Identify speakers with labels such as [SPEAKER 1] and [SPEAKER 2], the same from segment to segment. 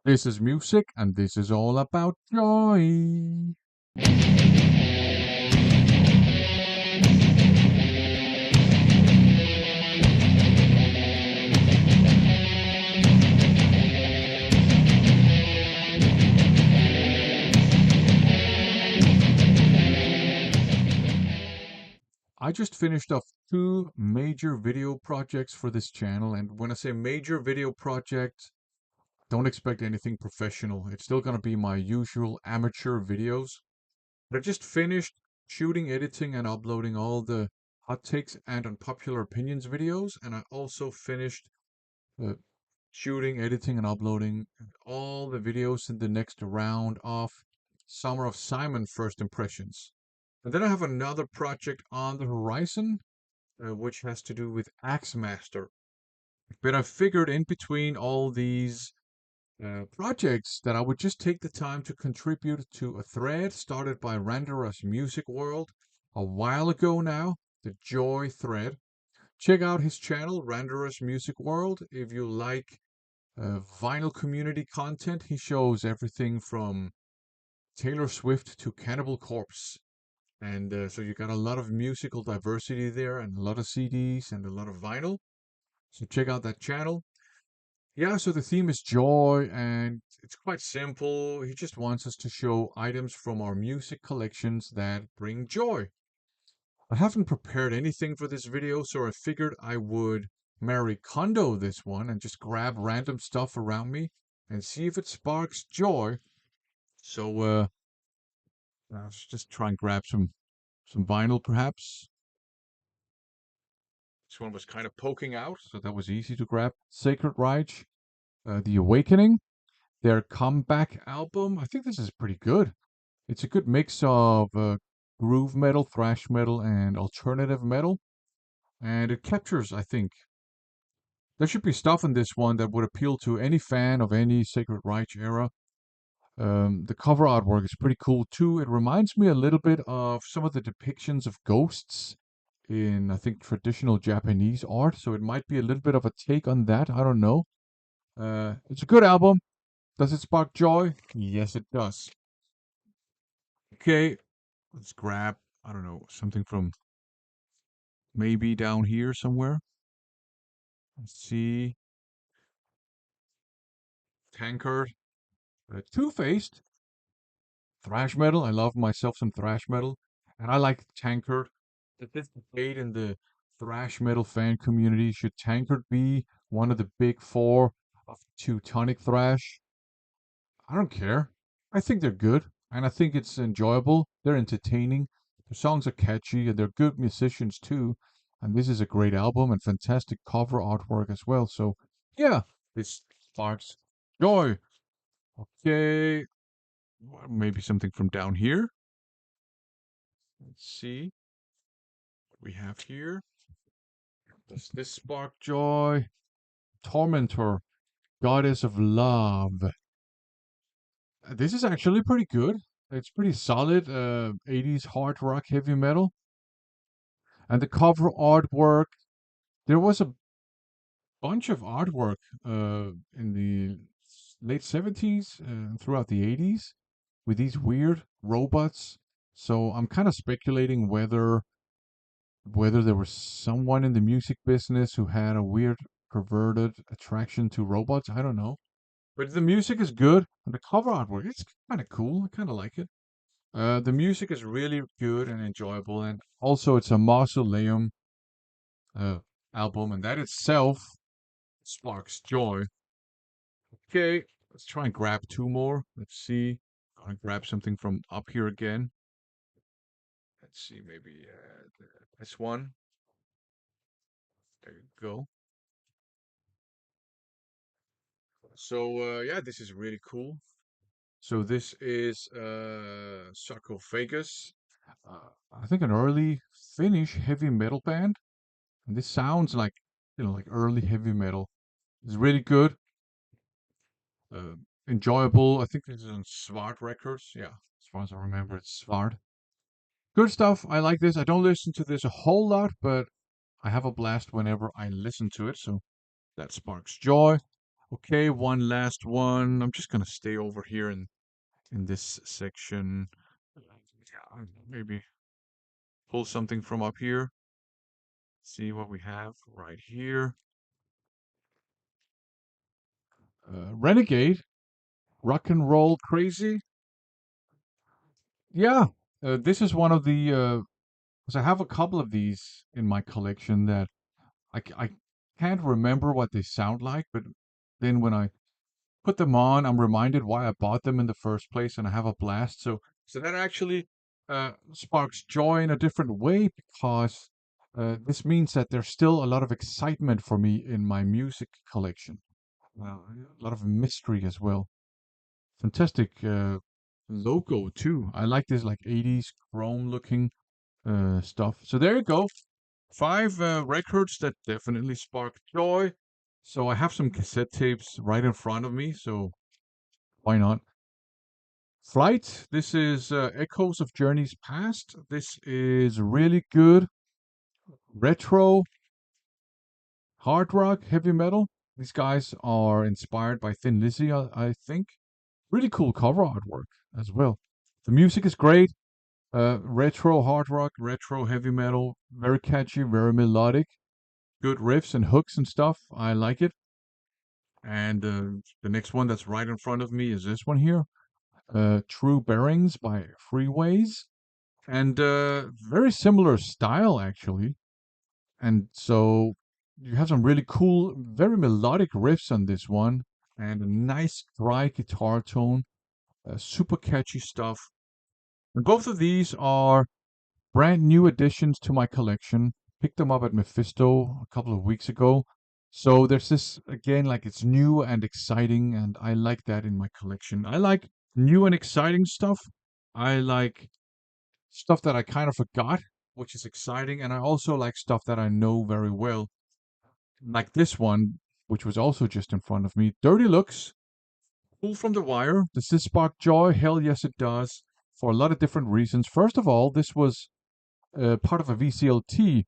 [SPEAKER 1] This is music, and this is all about joy. I just finished off two major video projects for this channel, and when I say major video project, don't expect anything professional. It's still going to be my usual amateur videos. But I just finished shooting, editing, and uploading all the hot takes and unpopular opinions videos, and I also finished uh, shooting, editing, and uploading all the videos in the next round of Summer of Simon First Impressions. And then I have another project on the horizon, which has to do with Axemaster. But I figured in between all these projects that I would just take the time to contribute to a thread started by Randaros Musicworld a while ago now, the Joy thread. Check out his channel, Randaros Musicworld, if you like vinyl community content. He shows everything from Taylor Swift to Cannibal Corpse. And so you got a lot of musical diversity there and a lot of CDs and a lot of vinyl. So check out that channel. Yeah, so the theme is joy and it's quite simple. He just wants us to show items from our music collections that bring joy. I haven't prepared anything for this video, so I figured I would Marie Kondo this one and just grab random stuff around me and see if it sparks joy. So let's just try and grab some vinyl perhaps. This one was kind of poking out, so that was easy to grab. Sacred Reich, The Awakening, their comeback album. I think this is pretty good. It's a good mix of groove metal, thrash metal, and alternative metal. And it captures, I think, there should be stuff in this one that would appeal to any fan of any Sacred Reich era. The cover artwork is pretty cool too. It reminds me a little bit of some of the depictions of ghosts in, I think, traditional Japanese art. So it might be a little bit of a take on that. I don't know. It's a good album. Does it spark joy? Yes, it does. Okay, let's grab, I don't know, something from maybe down here somewhere. Let's see. Tankard. Two-Faced. Thrash metal. I love myself some thrash metal. And I like Tankard. This debate in the thrash metal fan community. Should Tankard be one of the big four of Teutonic thrash? I don't care. I think they're good. And I think it's enjoyable. They're entertaining. The songs are catchy and they're good musicians too. And this is a great album and fantastic cover artwork as well. So, yeah, this sparks joy. Okay, maybe something from down here. Let's see what we have here. Does this spark joy? Tormentor, Goddess of Love. This is actually pretty good. It's pretty solid 80s hard rock heavy metal. And the cover artwork, there was a bunch of artwork in the late 70s and throughout the 80s with these weird robots. So I'm kind of speculating whether there was someone in the music business who had a weird perverted attraction to robots. I don't know. But the music is good and the cover artwork it's kind of cool. I kind of like it. The music is really good and enjoyable, and also it's a Mausoleum uh, album, and that itself sparks joy. Okay, let's try and grab two more. Let's see. Gonna grab something from up here again. Let's see, maybe this one. There you go. So yeah, this is really cool. So this is Sarcophagus. I think an early Finnish heavy metal band. And this sounds like like early heavy metal. It's really good. Uh, Enjoyable. I think this is on Svart Records. Yeah, as far as I remember, it's Svart. Good stuff. I like this. I don't listen to this a whole lot, but I have a blast whenever I listen to it. So that sparks joy. Okay, one last one. I'm just gonna stay over here in this section. Yeah, maybe pull something from up here. See what we have right here. Renegade, Rock and Roll Crazy. Yeah, this is one of the. Because I have a couple of these in my collection that I can't remember what they sound like, but then when I put them on, I'm reminded why I bought them in the first place, and I have a blast. So that actually sparks joy in a different way because this means that there's still a lot of excitement for me in my music collection. A lot of mystery as well. Fantastic logo too. I like this like 80s chrome looking stuff. So there you go. Five records that definitely spark joy. So I have some cassette tapes right in front of me. So why not? Flight. This is Echoes of Journeys Past. This is really good retro hard rock, heavy metal. These guys are inspired by Thin Lizzy, I think. Really cool cover artwork as well. The music is great. Retro hard rock, retro heavy metal, very catchy, very melodic, good riffs and hooks and stuff. I like it. And the next one that's right in front of me is this one here, True Bearings by Freeways, and very similar style actually. And so you have some really cool, very melodic riffs on this one, and a nice dry guitar tone, super catchy stuff. And both of these are brand new additions to my collection. Picked them up at Mephisto a couple of weeks ago. So there's this again, like it's new and exciting, and I like that in my collection. I like new and exciting stuff. I like stuff that I kind of forgot, which is exciting, and I also like stuff that I know very well, like this one, which was also just in front of me. Dirty Looks, pull from the wire. Does this spark joy? Hell yes, it does. For a lot of different reasons. First of all, this was part of a VCLT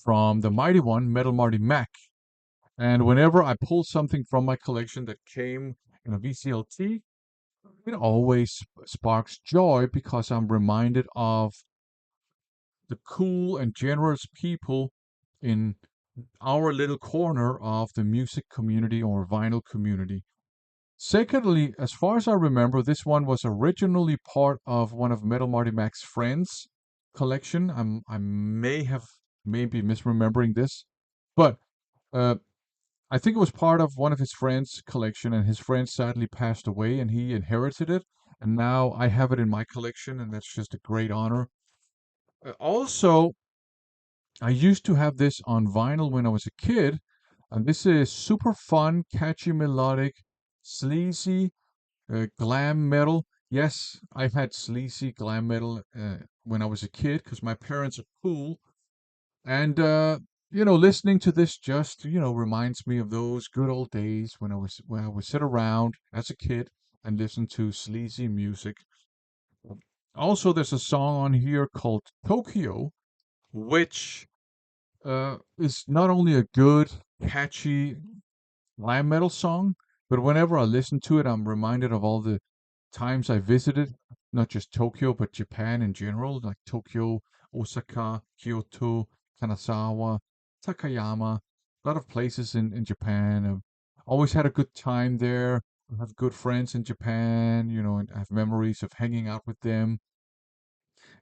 [SPEAKER 1] from the mighty one, Metal Marty Mac. And whenever I pull something from my collection that came in a VCLT, it always sparks joy because I'm reminded of the cool and generous people in our little corner of the music community or vinyl community. Secondly, as far as I remember, this one was originally part of one of Metal Marty Mac's friends' collection. I may have maybe misremembering this, but uh, I think it was part of one of his friends' collection, and his friend sadly passed away, and he inherited it, and now I have it in my collection, and that's just a great honor. Also, I used to have this on vinyl when I was a kid, and this is super fun, catchy, melodic, sleazy glam metal. Yes, I've had sleazy glam metal when I was a kid because my parents are cool. And, listening to this just, reminds me of those good old days when I would sit around as a kid and listen to sleazy music. Also, there's a song on here called Tokyo, which is not only a good, catchy glam metal song, but whenever I listen to it, I'm reminded of all the times I visited, not just Tokyo, but Japan in general, like Tokyo, Osaka, Kyoto, Kanazawa, Takayama, a lot of places in Japan. I've always had a good time there. I have good friends in Japan, and I have memories of hanging out with them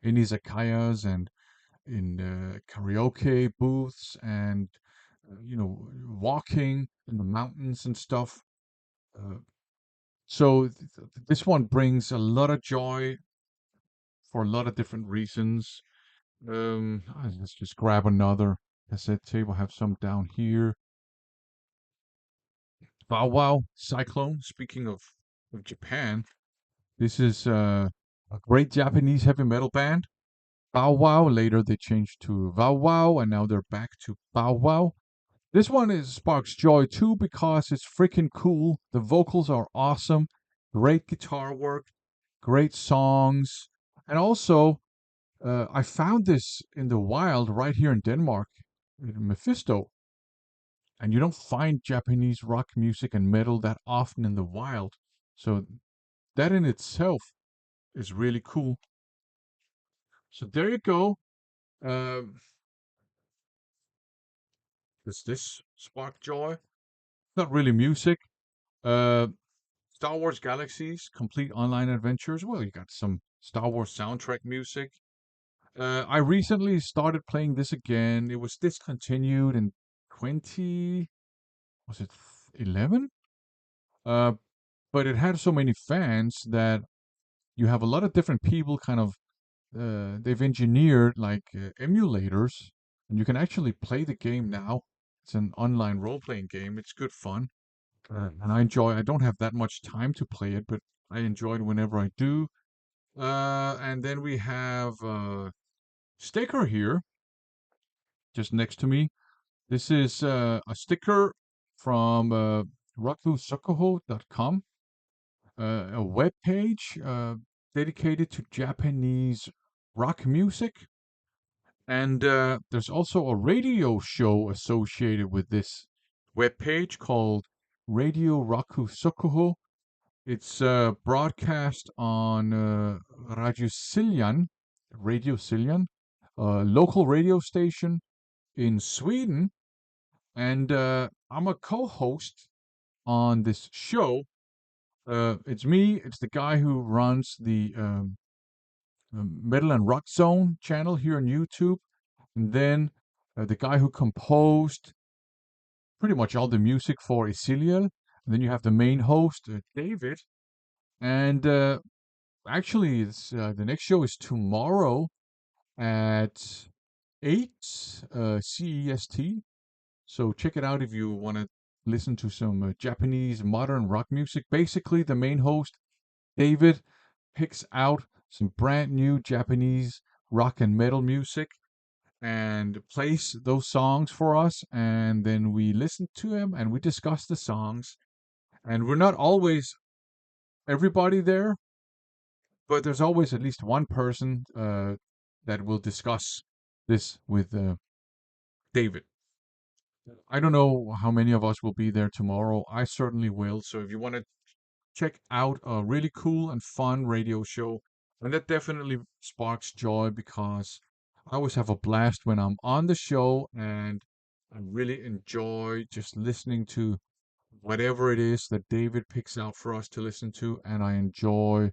[SPEAKER 1] in izakayas and in karaoke booths and, walking in the mountains and stuff. Uh, so this one brings a lot of joy for a lot of different reasons. Let's just grab another cassette tape. I have some down here. Bow Wow Cyclone. Speaking of Japan, this is a great Japanese heavy metal band. Bow Wow. Later they changed to Bow Wow, and now they're back to Bow Wow. This one is sparks joy too because it's freaking cool. The vocals are awesome. Great guitar work. Great songs. And also, I found this in the wild right here in Denmark, in Mephisto. and you don't find Japanese rock music and metal that often in the wild. So that in itself is really cool. So there you go. Um, does this spark joy? Not really music. Uh, Star Wars Galaxies, complete online adventures. Well, you got some Star Wars soundtrack music. I recently started playing this again. It was discontinued in 20, was it 11? Uh, but it had so many fans that you have a lot of different people kind of, they've engineered like emulators, and you can actually play the game now. It's an online role playing game. It's good fun. And I don't have that much time to play it, but I enjoy it whenever I do. And then we have sticker here just next to me. This is a sticker from rakusokoho.com, a web page dedicated to Japanese rock music. And there's also a radio show associated with this web page called Radio Rakusokoho. It's broadcast on Radio Siljan, a local radio station in Sweden, and I'm a co-host on this show. It's me. It's the guy who runs the Metal and Rock Zone channel here on YouTube, and then the guy who composed pretty much all the music for Isiliel. And then you have the main host, David, and actually, it's the next show is tomorrow at 8 CEST. So check it out if you want to listen to some Japanese modern rock music. Basically, the main host, David, picks out some brand new Japanese rock and metal music and plays those songs for us. And then we listen to them and we discuss the songs. And we're not always everybody there, but there's always at least one person that will discuss this with David. I don't know how many of us will be there tomorrow. I certainly will. So if you want to check out a really cool and fun radio show, and that definitely sparks joy because I always have a blast when I'm on the show, and I really enjoy just listening to whatever it is that David picks out for us to listen to, and I enjoy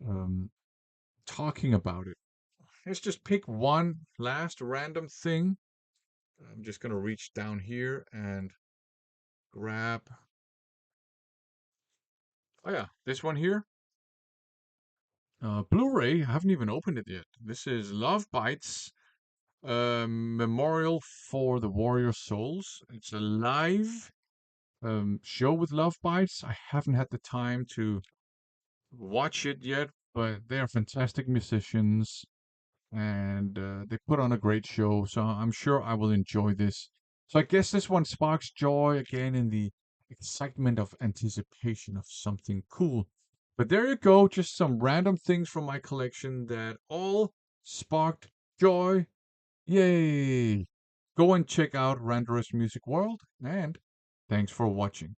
[SPEAKER 1] um, talking about it. Let's just pick one last random thing. I'm just going to reach down here and grab, oh yeah, this one here. Blu-ray, I haven't even opened it yet. This is Love Bites, Memorial for the Warrior Souls. It's a live show with Love Bites. I haven't had the time to watch it yet, but they are fantastic musicians and they put on a great show. So I'm sure I will enjoy this. So I guess this one sparks joy again in the excitement of anticipation of something cool. But there you go, just some random things from my collection that all sparked joy. Yay! Go and check out Randaros Music World, and thanks for watching.